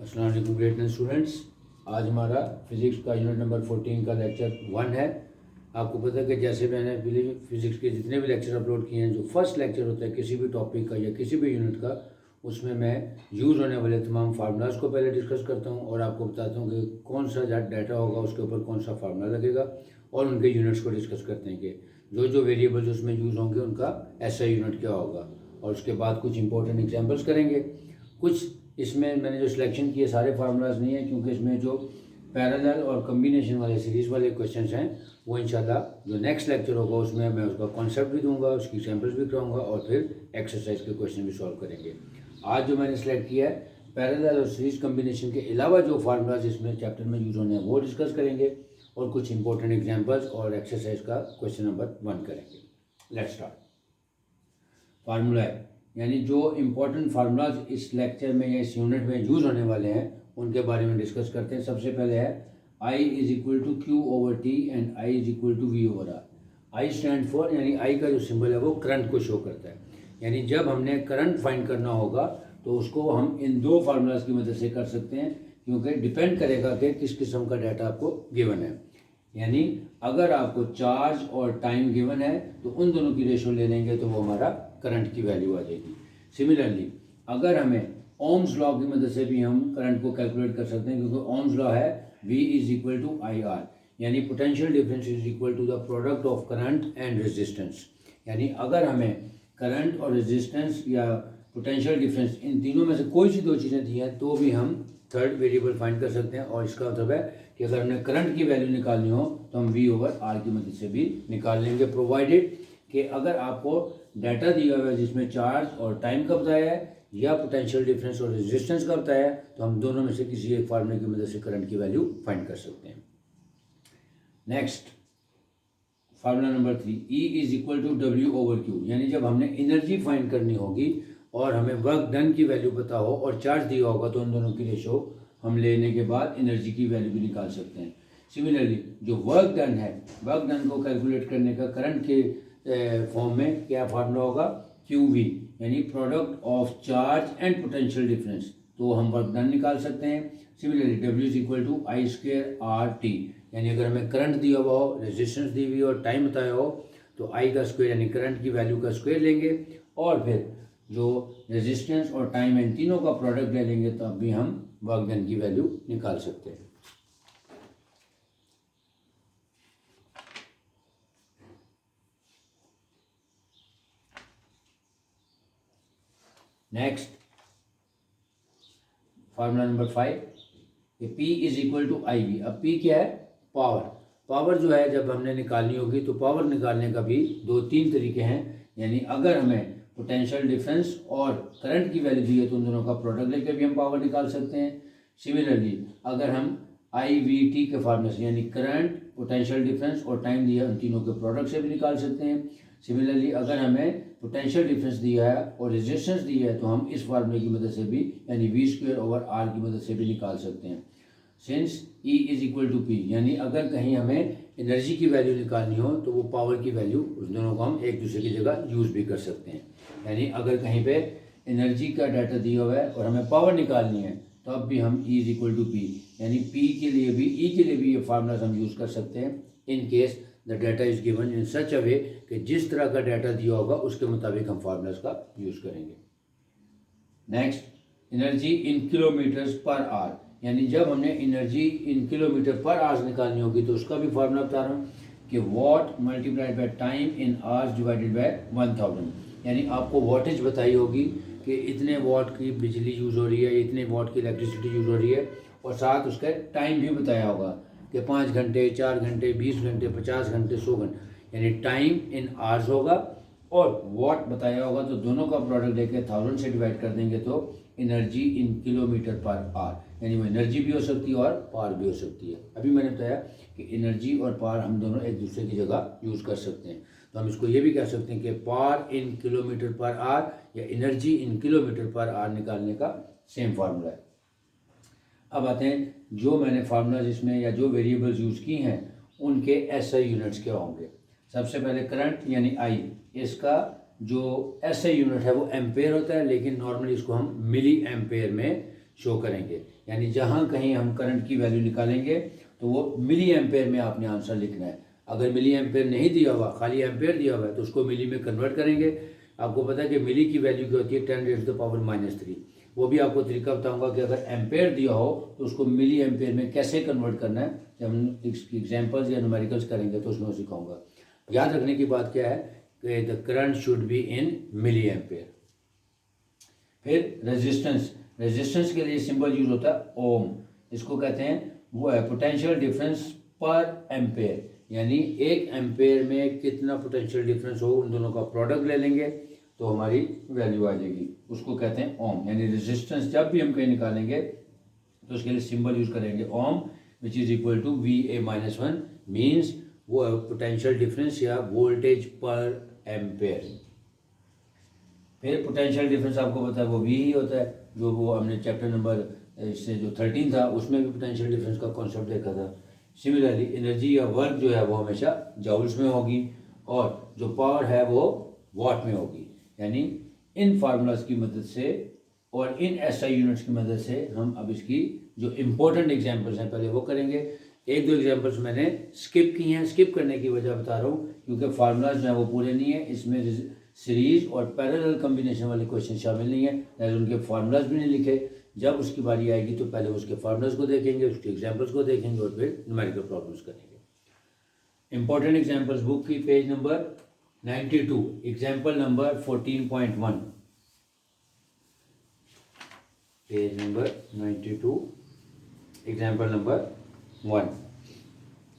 अस्सलाम वालेकुम great students. आज हमारा फिज़िक्स का यूनिट नंबर 14 का लेक्चर 1 है। आपको पता है कि जैसे मैंने फिज़िक्स के जितने भी लेक्चर अपलोड किए हैं, जो फर्स्ट लेक्चर होता है किसी भी टॉपिक का या किसी भी यूनिट का, उसमें मैं यूज़ होने वाले तमाम फार्मूलाज को पहले डिस्कस करता हूँ और आपको बताता हूँ कि कौन सा डाटा होगा उसके ऊपर कौन सा फार्मूला लगेगा, और उनके यूनिट्स को डिस्कस करते हैं कि जो जो वेरिएबल्स उसमें यूज़ होंगे उनका ऐसा यूनिट क्या होगा, और उसके बाद कुछ इंपॉर्टेंट एग्जांपल्स करेंगे। कुछ इसमें मैंने जो सिलेक्शन किए सारे फार्मूलाज नहीं है, क्योंकि इसमें जो पैरेलल और कम्बिनेशन वाले सीरीज़ वाले क्वेश्चंस हैं वो इंशाल्लाह जो नेक्स्ट लेक्चर होगा उसमें मैं उसका कॉन्सेप्ट भी दूंगा, उसकी एग्जांपल्स भी कराऊंगा और फिर एक्सरसाइज के क्वेश्चन भी सॉल्व करेंगे। आज जो मैंने सेलेक्ट किया है पैरेलल और सीरीज कम्बिनेशन के अलावा जो फार्मूलाज इसमें चैप्टर में यूज़ होने हैं वो डिस्कस करेंगे, और कुछ इंपॉर्टेंट एग्जाम्पल्स और एक्सरसाइज का क्वेश्चन नंबर 1 करेंगे। Let's start. फार्मूला है, यानी जो इम्पोर्टेंट फार्मूलाज इस लेक्चर में या इस यूनिट में यूज़ होने वाले हैं उनके बारे में डिस्कस करते हैं। सबसे पहले है I is equal to Q over T and I is equal to V over R. I stand for, यानी I का जो सिंबल है वो करंट को शो करता है। यानी जब हमने करंट फाइंड करना होगा तो उसको हम इन दो फार्मूलाज की मदद से कर सकते हैं, क्योंकि डिपेंड करेगा कि किस किस्म का डाटा आपको गिवन है। यानी अगर आपको चार्ज और टाइम गिवन है तो उन दोनों की रेशो ले लेंगे तो वो हमारा करंट की वैल्यू आ जाएगी। सिमिलरली अगर हमें ओम्स लॉ की मदद से भी हम करंट को कैलकुलेट कर सकते हैं, क्योंकि ओम्स लॉ है V is equal to I R, यानी potential difference is equal to the product of current and resistance. यानी अगर हमें करंट और रेजिस्टेंस या पोटेंशियल डिफरेंस इन तीनों में से कोई सी दो चीज़ें दी हैं तो भी हम थर्ड वेरिएबल फाइंड कर सकते हैं। और इसका मतलब है कि अगर हमने करंट की वैल्यू निकालनी हो तो हम V ओवर R की मदद से भी निकाल लेंगे, प्रोवाइडेड कि अगर आपको डाटा दिया हुआ है जिसमें चार्ज और टाइम का बताया है या पोटेंशियल डिफरेंस और रेजिस्टेंस का बताया है, तो हम दोनों में से किसी एक फार्मूले की मदद से करंट की वैल्यू फाइंड कर सकते हैं। Next formula number 3, E is equal to W over Q। यानी जब हमने एनर्जी फाइंड करनी होगी और हमें वर्क डन की वैल्यू पता हो और चार्ज दिया होगा तो उन दोनों की रेशो हम लेने के बाद एनर्जी की वैल्यू भी निकाल सकते हैं। सिमिलरली जो वर्क डन है, वर्क डन को कैलकुलेट करने का करंट के फॉर्म में क्या फार्मूला होगा, QV, यानी product of charge and potential difference, तो हम वर्क डन निकाल सकते हैं। Similarly W is equal to I square R T, यानी अगर हमें करंट दिया हुआ हो, रेजिस्टेंस दी हुई हो और टाइम बताया हो तो I का स्क्वायर यानी करंट की वैल्यू का स्क्वायर लेंगे और फिर जो रेजिस्टेंस और टाइम है इन तीनों का प्रोडक्ट ले लेंगे, तो अब भी हम वर्क डन की वैल्यू निकाल सकते हैं। Next formula number 5, P is equal to I V. अब P क्या है, पावर। पावर जो है जब हमने निकालनी होगी तो पावर निकालने का भी 2-3 तरीके हैं। यानी अगर हमें पोटेंशियल डिफरेंस और करंट की वैल्यू दी है तो उन दोनों का प्रोडक्ट लेकर भी हम पावर निकाल सकते हैं। सिमिलरली अगर हम IVT के फार्मूले से, यानी करंट, पोटेंशियल डिफरेंस और टाइम दिया उन तीनों के प्रोडक्ट से भी निकाल सकते हैं। सिमिलरली अगर हमें पोटेंशियल डिफरेंस दिया है और रेजिस्टेंस दिया है तो हम इस फार्मूले की मदद से भी, यानी V स्क्वायर ओवर R की मदद से भी निकाल सकते हैं। Since E is equal to P, यानी अगर कहीं हमें एनर्जी की वैल्यू निकालनी हो तो वो पावर की वैल्यू, उस दोनों को हम एक दूसरे की जगह यूज़ भी कर सकते हैं। यानी अगर कहीं पे एनर्जी का डाटा दिया हुआ है और हमें पावर निकालनी है तो अब भी हम E is equal to P, यानी P के लिए भी E के लिए भी ये फार्मूलाज हम यूज़ कर सकते हैं in case the data is given in such a way कि जिस तरह का डाटा दिया होगा उसके मुताबिक हम फार्मूलाज का यूज़ करेंगे। Next, energy in kilometres per hour, यानी जब हमने एनर्जी इन किलोमीटर पर आवर्स निकालनी होगी तो उसका भी फार्मूला बता रहा हूँ कि what multiplied by time in hours divided by 1000। यानी आपको वॉटेज बताई होगी कि इतने वॉट की बिजली यूज़ हो रही है, इतने वॉट की इलेक्ट्रिसिटी यूज़ हो रही है, और साथ उसका टाइम भी बताया होगा कि 5 घंटे, 4 घंटे, 20 घंटे, 50 घंटे, 100 घंटे, यानी टाइम इन आवर्स होगा और वॉट बताया होगा, तो दोनों का प्रोडक्ट लेके 1000 से डिवाइड कर देंगे तो energy in kilometer per our, यानी वो एनर्जी भी हो सकती है और पावर भी हो सकती है। अभी मैंने बताया कि एनर्जी और पावर हम दोनों एक दूसरे की जगह यूज़ कर सकते हैं, तो हम इसको ये भी कह सकते हैं कि power in kilometer per hour या energy in kilometer per hour निकालने का सेम फार्मूला है। अब आते हैं जो मैंने फार्मूलाज इसमें या जो वेरिएबल्स यूज़ की हैं उनके SI यूनिट्स क्या होंगे। सबसे पहले करंट यानी I, इसका जो SI यूनिट है वो एम्पेयर होता है, लेकिन नॉर्मली इसको हम मिली एम्पेयर में शो करेंगे। यानी जहाँ कहीं हम करंट की वैल्यू निकालेंगे तो वो मिली एम्पेयर में आपने आंसर लिखना है। अगर मिली एम्पेयर नहीं दिया हुआ, खाली एम्पेयर दिया हुआ है, तो उसको मिली में कन्वर्ट करेंगे। आपको पता है कि मिली की वैल्यू क्या होती है, 10⁻⁻3। वो भी आपको तरीका बताऊंगा कि अगर एम्पेयर दिया हो तो उसको मिली एम्पेयर में कैसे कन्वर्ट करना है। जब हम एग्जाम्पल्स या न्यूमेरिकल्स करेंगे तो उसमें सिखाऊंगा। याद रखने की बात क्या है कि the current should be in milli ampere. फिर रेजिस्टेंस के लिए सिंबल यूज होता है ओम। इसको कहते हैं वो है पोटेंशियल डिफरेंस पर एम्पेयर, यानी एक एम्पेयर में कितना पोटेंशियल डिफरेंस हो उन दोनों का प्रोडक्ट ले लेंगे तो हमारी वैल्यू आ जाएगी। उसको कहते हैं ओम। यानी रेजिस्टेंस जब भी हम कहीं निकालेंगे तो उसके लिए सिंबल यूज करेंगे ohm, which is equal to VA-1 means वो पोटेंशियल डिफरेंस या वोल्टेज पर एम्पेयर। फिर पोटेंशियल डिफरेंस आपको पता है वो V ही होता है, जो वो हमने चैप्टर नंबर इससे जो 13 था उसमें भी पोटेंशियल डिफरेंस का कॉन्सेप्ट देखा था। सिमिलरली एनर्जी या वर्क जो है वो हमेशा जॉल्स में होगी और जो पावर है वो वाट में होगी। यानी इन फार्मूलाज की मदद से और इन SI यूनिट्स की मदद से हम अब इसकी जो इम्पोर्टेंट एग्जांपल्स हैं पहले वो करेंगे। एक दो एग्जांपल्स मैंने स्किप की हैं। स्किप करने की वजह बता रहा हूँ क्योंकि फार्मूलाज जो है वो पूरे नहीं है, इसमें सीरीज और पैरेलल कम्बिनेशन वाले क्वेश्चन शामिल नहीं है, यानी उनके फार्मूलाज भी नहीं लिखे। जब उसकी बारी आएगी तो पहले उसके फार्मूलाज को देखेंगे, उसके एग्जांपल्स को देखेंगे और फिर न्यूमेरिकल प्रॉब्लम्स करेंगे। इंपॉर्टेंट एग्जांपल्स बुक की page number 92, example number 14.1, page number 92, example number 1।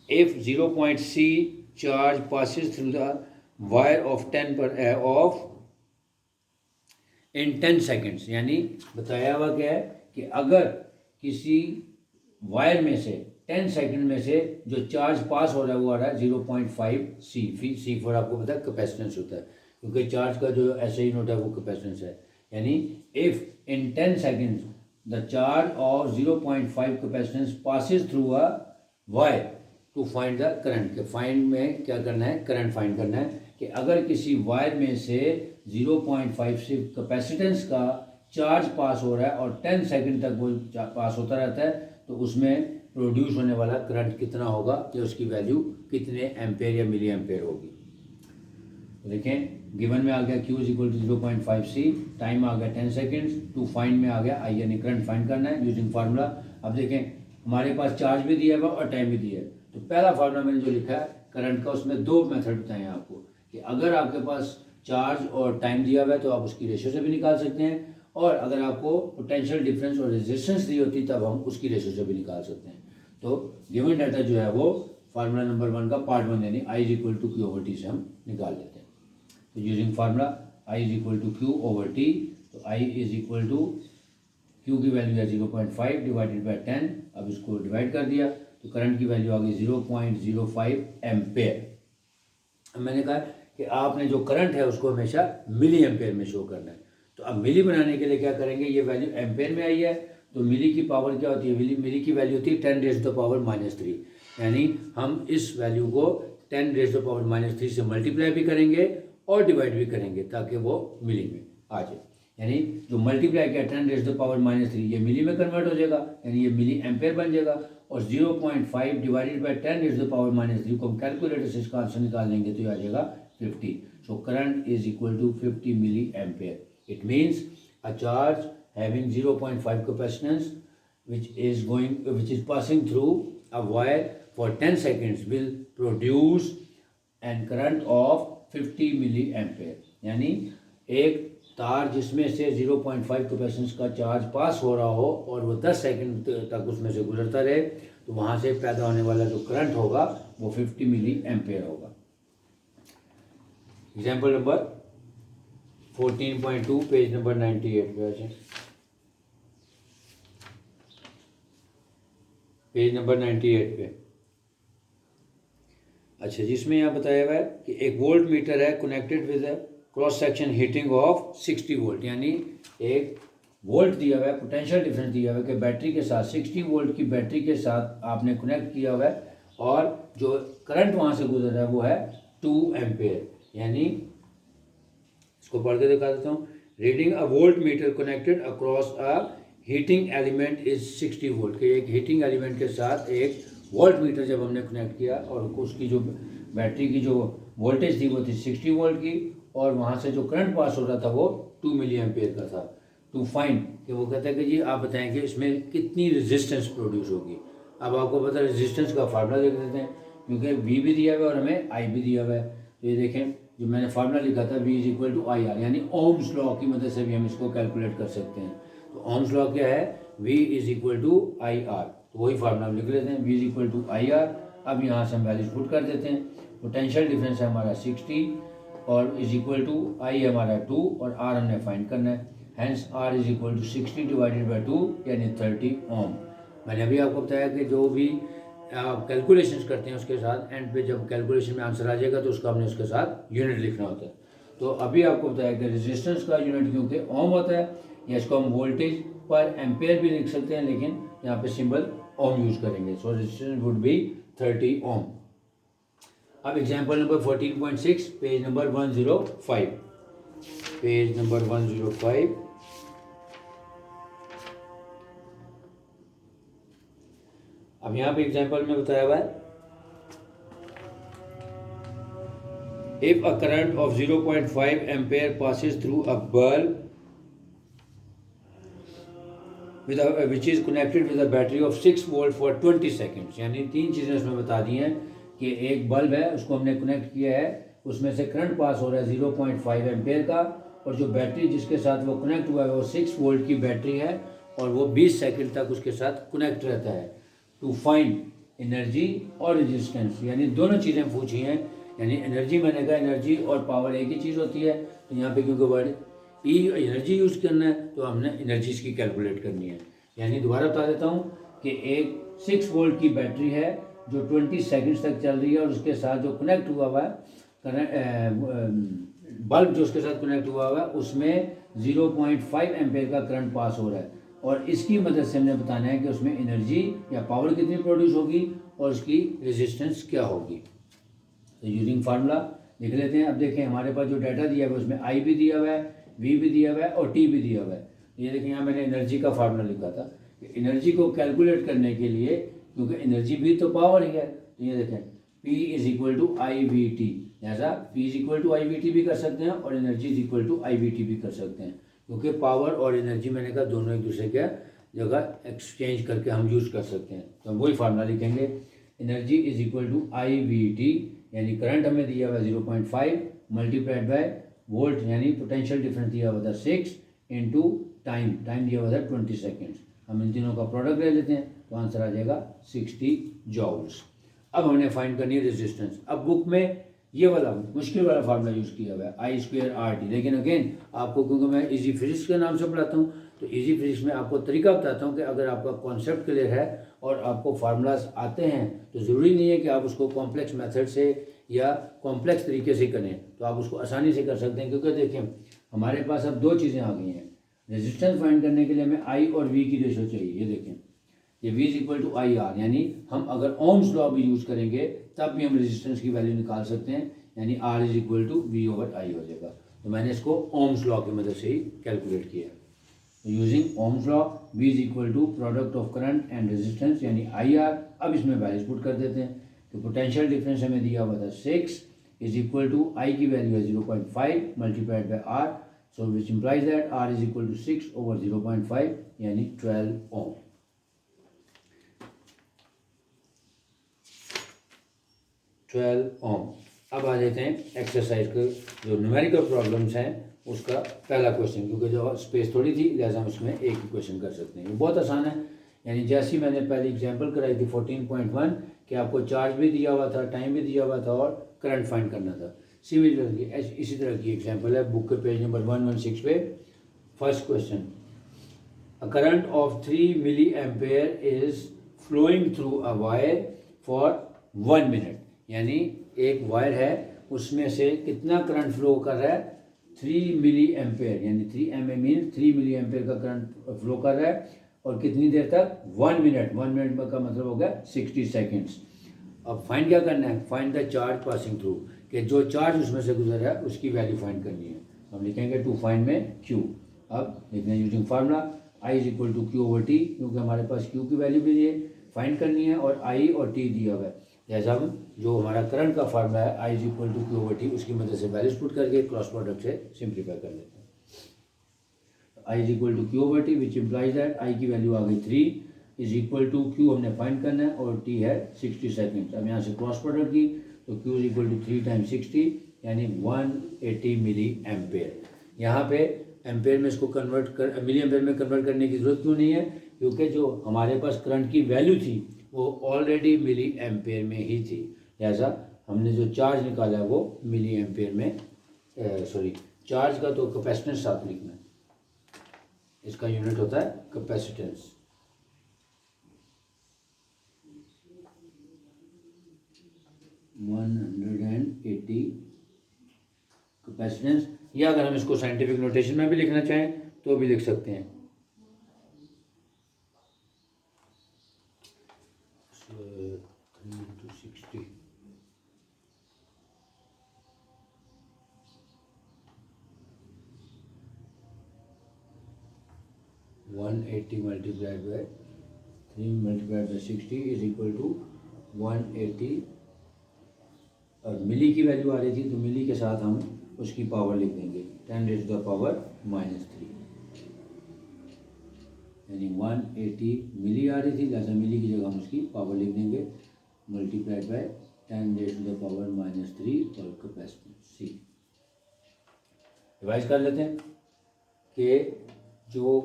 If 0.C charge passes through the wire of 10 seconds, यानी बताया हुआ क्या है कि अगर किसी वायर में से 10 सेकंड में से जो चार्ज पास हो रहा है वो आ रहा है 0.5 C फॉर आपको पता है कैपेसिटेंस होता है, क्योंकि चार्ज का जो SI यूनिट है वो कैपेसिटेंस है। यानी if in 10 seconds the charge of 0.5 capacitance passes through a wire to find the current. के फाइंड में क्या करना है, करंट फाइंड करना है कि अगर किसी वायर में से 0.5 से कैपेसिटेंस का चार्ज पास हो रहा है और 10 सेकंड तक वो पास होता रहता है तो उसमें प्रोड्यूस होने वाला करंट कितना होगा या उसकी वैल्यू कितने एम्पेयर या मिली एम्पेयर होगी। तो देखें गिवन में आ गया Q is equal to 0.5C, time आ गया 10 सेकेंड्स, टू फाइंड में आ गया I यानी करंट फाइंड करना है यूजिंग फार्मूला। अब देखें हमारे पास चार्ज भी दिया हुआ और टाइम भी दिया है, तो पहला फार्मूला मैंने जो लिखा है करंट का उसमें दो मेथड बताए हैं आपको कि अगर आपके पास चार्ज और टाइम दिया हुआ है तो आप उसकी रेशियो से भी निकाल सकते हैं, और अगर आपको पोटेंशियल डिफरेंस और रेजिस्टेंस दी होती तब हम उसकी रेशियो से भी निकाल सकते हैं। तो गिवन डाटा जो है वो फार्मूला नंबर 1 का पार्ट 1 यानी I is equal to Q/T से हम निकाल लेते हैं। तो using formula I is equal to Q/T, तो I is equal to Q की वैल्यू है 0.5 डिवाइडेड बाई 10। अब इसको डिवाइड कर दिया तो करंट की वैल्यू आ गई 0.05 एम्पेयर। अब मैंने कहा कि आपने जो करंट है उसको हमेशा मिली एम्पेयर में शो करना है। तो अब मिली बनाने के लिए क्या करेंगे, ये वैल्यू एम्पेयर में आई है तो मिली की पावर क्या होती है, मिली की वैल्यू होती है 10⁻³ यानी हम इस वैल्यू को 10⁻³ से मल्टीप्लाई भी करेंगे और डिवाइड भी करेंगे ताकि वो मिली में आ जाए। यानी जो मल्टीप्लाई किया 10⁻³ ये मिली में कन्वर्ट हो जाएगा, यानी ये मिली एम्पेयर बन जाएगा। और 0.5 डिवाइडेड बाई 10⁻³ को हम कैलकुलेटर से इसका आंसर निकाल लेंगे तो ये आ जाएगा 50। So current is equal to 50 milli ampere. It means a charge having 0.5 capacitance which is passing through a wire for 10 seconds will produce an current of 50 milliampere। यानी एक तार जिसमें से 0.5 कैपेसिटेंस का चार्ज पास हो रहा हो और वो 10 सेकंड तक उसमें से गुजरता रहे तो वहाँ से पैदा होने वाला जो करंट होगा वो 50 मिली एम्पेयर होगा। एग्जाम्पल नंबर 14.2 पेज नंबर 98 पे आ जाए, पेज नंबर 98 पे। अच्छा, जिसमें यहाँ बताया हुआ है कि एक वोल्ट मीटर है connected with cross section heating of 60 volt. यानी एक वोल्ट दिया हुआ है, पोटेंशियल डिफरेंस दिया हुआ है कि बैटरी के साथ 60 वोल्ट की बैटरी के साथ आपने कनेक्ट किया हुआ है और जो करंट वहाँ से गुजर रहा है वो है 2 एम्पेयर। यानी इसको पढ़ के दिखा देता हूँ। Reading a volt meter connected across a heating element is 60 volt के एक हीटिंग एलिमेंट के साथ एक वोल्ट मीटर जब हमने कनेक्ट किया और उसकी जो बैटरी की जो वोल्टेज थी वो थी 60 वोल्ट की और वहाँ से जो करंट पास हो रहा था वो 2 मिली एम्पेयर का था। टू फाइंड कि वो कहता है कि जी आप बताएं कि इसमें कितनी रेजिस्टेंस प्रोड्यूस होगी। अब आपको पता है रेजिस्टेंस का फार्मूला देख लेते हैं क्योंकि वी भी दिया हुआ है और हमें आई भी दिया हुआ है। तो ये देखें जो मैंने फार्मूला लिखा था V is equal to I R, यानी ओम्स लॉ की मदद से भी हम इसको कैलकुलेट कर सकते हैं। तो ओम्स लॉ क्या है, V is equal to I R, तो वही फार्मूला लिख लेते हैं V is equal to I R. अब यहाँ से हम वैल्यूज पुट कर देते हैं। पोटेंशियल डिफरेंस है हमारा 60 और इज इक्वल टू आई हमारा 2 और आर हमने फाइंड करना है। Hence R is equal to 60 divided by 2 यानी 30 ओम। मैंने अभी आपको बताया कि जो भी आप कैलकुलेशंस करते हैं उसके साथ एंड पे जब कैलकुलेशन में आंसर आ जाएगा तो उसका हमने उसके साथ यूनिट लिखना होता है। तो अभी आपको बताया कि रेजिस्टेंस का यूनिट क्योंकि ओम होता है या इसको हम वोल्टेज पर एम्पेयर भी लिख सकते हैं लेकिन यहाँ पे सिंबल ओम यूज करेंगे। सो रेजिस्टेंस वुड बी 30 ओम। अब example number 14.6 page number 105, page number 105। अब यहाँ पे एग्जांपल में बताया हुआ है if a current of 0.5 ampere passes through a bulb which is connected with a battery of 6 volt for 20 seconds, यानी तीन चीज़ें इसमें बता दी हैं कि एक बल्ब है उसको हमने कनेक्ट किया है उसमें से करंट पास हो रहा है 0.5 एम्पेयर का और जो बैटरी जिसके साथ वो कनेक्ट हुआ है वो 6 वोल्ट की बैटरी है और वो 20 सेकंड तक उसके साथ कनेक्ट रहता है। टू फाइंड एनर्जी और रेजिस्टेंस, यानी दोनों चीज़ें पूछी हैं। यानी एनर्जी मैंने कहा एनर्जी और पावर एक ही चीज़ होती है, तो यहाँ पे क्योंकि वर्ड ई एनर्जी यूज़ करना है तो हमने एनर्जीज की कैलकुलेट करनी है। यानी दोबारा बता देता हूँ कि एक 6 वोल्ट की बैटरी है जो 20 सेकंड्स तक चल रही है और उसके साथ जो कनेक्ट हुआ हुआ है बल्ब जो उसके साथ कनेक्ट हुआ हुआ है उसमें 0.5 एम्पेयर का करंट पास हो रहा है और इसकी मदद से हमने बताना है कि उसमें एनर्जी या पावर कितनी प्रोड्यूस होगी और उसकी रेजिस्टेंस क्या होगी। तो यूजिंग फार्मूला लिख लेते हैं। अब देखें हमारे पास जो डाटा दिया हुआ है उसमें आई भी दिया हुआ है, वी भी दिया हुआ है और टी भी दिया हुआ है। ये देखें यहाँ मैंने एनर्जी का फार्मूला लिखा था। एनर्जी को कैलकुलेट करने के लिए क्योंकि एनर्जी भी तो पावर ही है, तो ये देखें P is equal to I V T, ऐसा P is equal to I V T भी कर सकते हैं और energy is equal to I V T भी कर सकते हैं क्योंकि पावर और एनर्जी मैंने कहा दोनों एक दूसरे के जगह एक्सचेंज करके हम यूज़ कर सकते हैं। तो हम वही फार्मूला लिखेंगे energy is equal to I V T, यानी करंट हमें दिया हुआ 0.5 मल्टीप्लाइड बाय वोल्ट यानी पोटेंशियल डिफरेंस दिया हुआ था 6 इंटू टाइम दिया हुआ था 20 सेकेंड्स। हम इन तीनों का प्रोडक्ट ले लेते हैं तो आंसर आ जाएगा 60 जॉल्स। अब हमने फाइंड करनी है रेजिस्टेंस। अब बुक में ये वाला मुश्किल वाला फार्मूला यूज़ किया हुआ है आई स्क्वायर आर टी, लेकिन अगेन आपको क्योंकि मैं इजी फिजिक्स के नाम से पढ़ाता हूँ तो इजी फिजिक्स में आपको तरीका बताता हूँ कि अगर आपका कॉन्सेप्ट क्लियर है और आपको फार्मूलाज आते हैं तो ज़रूरी नहीं है कि आप उसको कॉम्प्लेक्स मेथड से या कॉम्प्लेक्स तरीके से करें, तो आप उसको आसानी से कर सकते हैं। क्योंकि देखें हमारे पास अब दो चीज़ें आ गई हैं। रेजिस्टेंस फाइंड करने के लिए हमें आई और वी की रेशो चाहिए। ये देखें ये V is equal to I R, यानी हम अगर ओम्स लॉ भी यूज़ करेंगे तब भी हम रेजिस्टेंस की वैल्यू निकाल सकते हैं, यानी R is equal to V over I हो जाएगा। तो मैंने इसको ओम्स लॉ की मदद से ही कैलकुलेट किया। तो using ohm's law V is equal to product of current and resistance यानी आई आर। अब इसमें वैल्यूज पुट कर देते हैं। तो पोटेंशियल डिफरेंस हमें दिया हुआ था 6 इज इक्वल टू आई की वैल्यू है 0.5 multiplied by R, so which implies that R is equal to 6 over 0.5 यानी 12 ओम। 12 ओम। अब आ जाते हैं एक्सरसाइज के जो न्यूमेरिकल प्रॉब्लम्स हैं उसका पहला क्वेश्चन, क्योंकि जो स्पेस थोड़ी थी लिहाजा हम उसमें एक ही क्वेश्चन कर सकते हैं। ये बहुत आसान है। यानी जैसी मैंने पहली एग्जांपल कराई थी 14.1 कि आपको चार्ज भी दिया हुआ था, टाइम भी दिया हुआ था और करंट फाइंड करना था। सिमिलरली इसी तरह की एग्जांपल है बुक के पेज नंबर 116 पे। First question, a current of 3 milli ampere is flowing through a wire for 1 minute, यानी एक वायर है उसमें से कितना करंट फ्लो कर रहा है 3 मिली एम्पेयर, यानी 3 एम मीन 3 मिली एम्पेयर का करंट फ्लो कर रहा है और कितनी देर तक 1 मिनट। 1 मिनट का मतलब हो गया 60 सेकेंड्स। अब फाइंड क्या करना है, find the charge passing through, कि जो चार्ज उसमें से गुजर रहा है उसकी वैल्यू फाइंड करनी है। हम लिखेंगे टू फाइंड में क्यू। अब लिखते हैं using formula. I is equal to Q over T, क्योंकि हमारे पास क्यू की वैल्यू भी है फाइंड करनी है और आई और टी दिया हुआ है। जैसा हम जो हमारा करंट का फार्मूला है I is equal to Q over T, उसकी मदद से वैल्यूज पुट करके क्रॉस प्रोडक्ट से सिंप्लीफाई कर लेते हैं। I is equal to Q over T which implies that I की वैल्यू आ गई 3 इज इक्वल टू क्यू हमने फाइंड करना है और टी है 60 सेकेंड्स। अब यहाँ से क्रॉस प्रोडक्ट की तो Q is equal to 3 times 60 यानी 180 मिली एम्पेयर। यहाँ पे एम्पेयर में इसको कन्वर्ट कर मिली एम्पेयर में कन्वर्ट करने की ज़रूरत क्यों नहीं है, क्योंकि जो हमारे पास करंट की वैल्यू थी वो ऑलरेडी मिली एम्पेयर में ही थी। लिहाजा हमने जो चार्ज निकाला है वो मिली एम्पेयर में, चार्ज का तो कैपेसिटेंस साथ लिखना है, इसका यूनिट होता है कैपेसिटेंस। कैपेसिटेंस, या अगर हम इसको साइंटिफिक नोटेशन में भी लिखना चाहें तो भी लिख सकते हैं। 3 × 60 180 multiplied by 3 multiplied by 60 is equal to 180। और मिली की वैल्यू आ रही थी तो मिली के साथ हम उसकी पावर लिख देंगे 10⁻⁻³ यानी 180 मिली आ रही थी, जैसा मिली की जगह हम उसकी पावर लिख देंगे मल्टीप्लाइड बाय 10⁻³ और कैपेसिटेंस सी। रिवाइज कर लेते हैं कि जो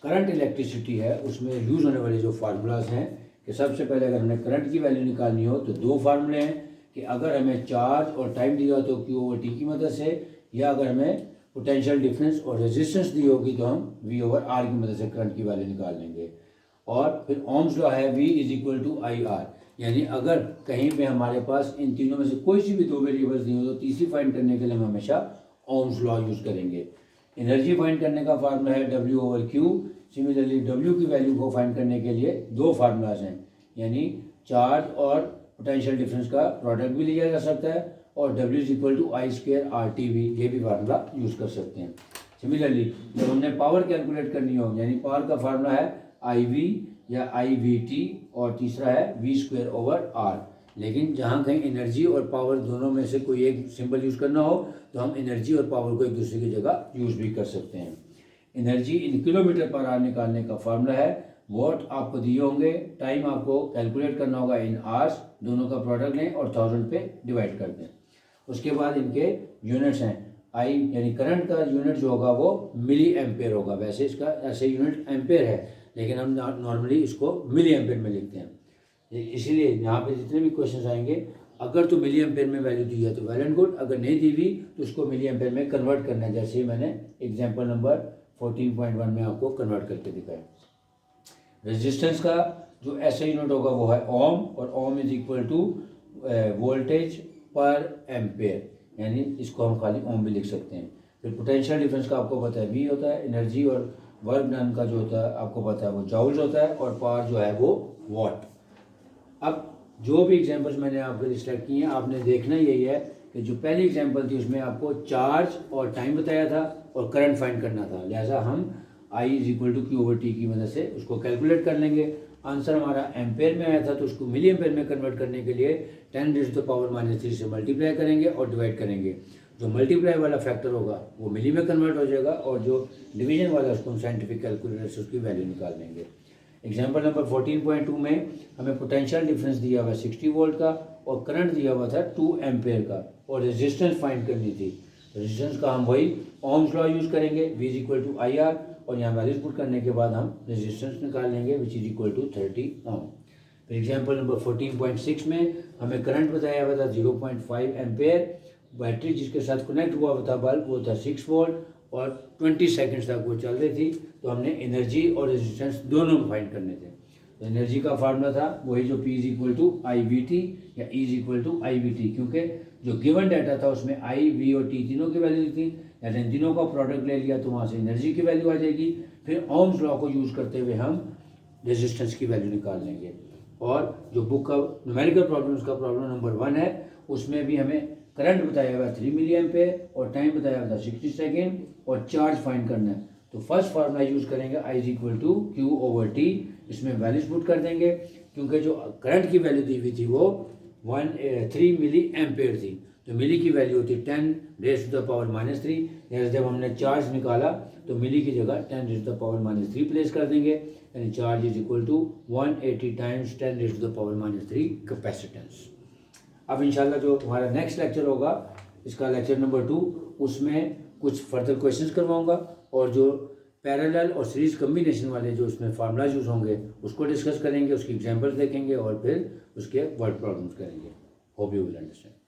करंट इलेक्ट्रिसिटी है उसमें यूज़ होने वाले जो फार्मूलाज हैं कि सबसे पहले अगर हमें करंट की वैल्यू निकालनी हो तो दो फार्मूले हैं कि अगर हमें चार्ज और टाइम दिया हो तो क्यू ओवर टी की मदद से, या अगर हमें पोटेंशियल डिफरेंस और रेजिस्टेंस दी होगी तो हम वी ओवर आर की मदद से करंट की वैल्यू निकाल लेंगे। और फिर ओम्स लॉ है V is equal to I R, यानी अगर कहीं पे हमारे पास इन तीनों में से कोई सी भी दो वेरिएबल्स दी हो तो तीसरी फाइंड करने के लिए हम हमेशा ओम्स लॉ यूज़ करेंगे। एनर्जी फाइंड करने का फार्मूला है W over Q. Similarly W की वैल्यू को फाइंड करने के लिए दो फार्मूलाज हैं, यानी चार्ज और पोटेंशियल डिफरेंस का प्रोडक्ट भी लिया जा सकता है और W is equal to I square R T भी, ये भी फार्मूला यूज़ कर सकते हैं। सिमिलरली जब हमने पावर कैलकुलेट करनी हो, यानी पावर का फार्मूला है आई वी या आई वी टी और तीसरा है वी स्क्वायर ओवर आर। लेकिन जहाँ कहीं एनर्जी और पावर दोनों में से कोई एक सिंबल यूज़ करना हो तो हम एनर्जी और पावर को एक दूसरे की जगह यूज़ भी कर सकते हैं। Energy in kilometer per hour निकालने का फार्मूला है वॉट आपको दिए होंगे, टाइम आपको कैलकुलेट करना होगा इन आवर्स, दोनों का प्रोडक्ट लें और 1000 पे डिवाइड कर दें। उसके बाद इनके यूनिट्स हैं, आई यानी करंट का यूनिट जो होगा वो मिली एम्पेयर होगा। वैसे इसका ऐसे यूनिट एम्पेयर है लेकिन हम नॉर्मली इसको मिली एम्पेयर में लिखते हैं। इसीलिए यहाँ पे जितने भी क्वेश्चन आएंगे अगर तो मिली एम्पेयर में वैल्यू दी है तो वेल एंड गुड, अगर नहीं दी हुई तो उसको मिली एम्पेयर में कन्वर्ट करना है, जैसे मैंने एग्जाम्पल नंबर 14.1 में आपको कन्वर्ट करके दिखाया। रेजिस्टेंस का जो ऐसा यूनिट होगा वो है ओम, और ohm is equal to voltage per ampere, यानी इसको हम खाली ओम भी लिख सकते हैं। फिर पोटेंशियल डिफरेंस का आपको पता है वी होता है, एनर्जी और वर्क डन का जो होता है आपको पता है वो जॉउल्स होता है, और पावर जो है वो वॉट। अब जो भी एग्जांपल्स मैंने आपके लिए सिलेक्ट किए हैं आपने देखना यही है कि जो पहली एग्जांपल थी उसमें आपको चार्ज और टाइम बताया था और करंट फाइंड करना था। लिहाजा हम I is equal to Q over T की मदद से उसको कैलकुलेट कर लेंगे। आंसर हमारा एम्पेयर में आया था तो उसको मिली एम्पेयर में कन्वर्ट करने के लिए 10⁻³ से मल्टीप्लाई करेंगे और डिवाइड करेंगे। जो मल्टीप्लाई वाला फैक्टर होगा वो मिली में कन्वर्ट हो जाएगा और जो डिवीजन वाला उसको हम साइंटिफिक कैलकुलेटर से उसकी वैल्यू निकाल लेंगे। एग्जाम्पल नंबर 14.2 में हमें पोटेंशियल डिफरेंस दिया हुआ 60 वोल्ट का और करंट दिया हुआ था 2 एम्पेयर का, और रेजिस्टेंस फाइंड करनी थी। रेजिस्टेंस का हम वही ओम्स लॉ यूज़ करेंगे, V is equal to I R, और यहाँ वैल्यूज पुट करने के बाद हम रेजिस्टेंस निकाल लेंगे विच इज इक्वल टू 30 ओम। फिर एग्जाम्पल नंबर 14.6 में हमें करंट बताया हुआ था 0.5 एम्पेयर, बैटरी जिसके साथ कनेक्ट हुआ था बल्ब वो था 6 वोल्ट और 20 सेकंड्स तक वो चल रही थी। तो हमने एनर्जी और रेजिस्टेंस दोनों फाइंड करने थे। तो एनर्जी का फार्मूला था वही जो P is equal to I V T या E is equal to I V T, क्योंकि जो गिवन डाटा था उसमें I, V और T तीनों की वैल्यू थी। या इन तीनों का प्रोडक्ट ले लिया तो वहाँ से एनर्जी की वैल्यू आ जाएगी। फिर ओम्स लॉ को यूज़ करते हुए हम रेजिस्टेंस की वैल्यू निकाल लेंगे। और जो बुक का न्यूमेरिकल प्रॉब्लम्स का प्रॉब्लम नंबर 1 है उसमें भी हमें करंट बताया हुआ 3 मिली एम्पेयर और टाइम बताया हुआ था 60 सेकेंड और चार्ज फाइंड करना है। तो फर्स्ट फार्मूला यूज़ करेंगे I is equal to Q/T। इसमें वैल्यूज पुट कर देंगे, क्योंकि जो करंट की वैल्यू दी हुई थी वो 3 मिली एम्पेयर थी, तो मिली की वैल्यू होती 10⁻³ यानी जब हमने चार्ज निकाला तो मिली की जगह 10⁻³ प्लेस कर देंगे, यानी charge is equal to 180 times 10⁻³ capacitance. अब इंशाल्लाह जो हमारा नेक्स्ट लेक्चर होगा, इसका लेक्चर नंबर 2, उसमें कुछ फर्दर क्वेश्चंस करवाऊंगा और जो पैरेलल और सीरीज कम्बिनेशन वाले जो उसमें फार्मूला यूज़ होंगे उसको डिस्कस करेंगे, उसकी एग्जांपल्स देखेंगे और फिर उसके वर्ड प्रॉब्लम्स करेंगे। Hope you will understand.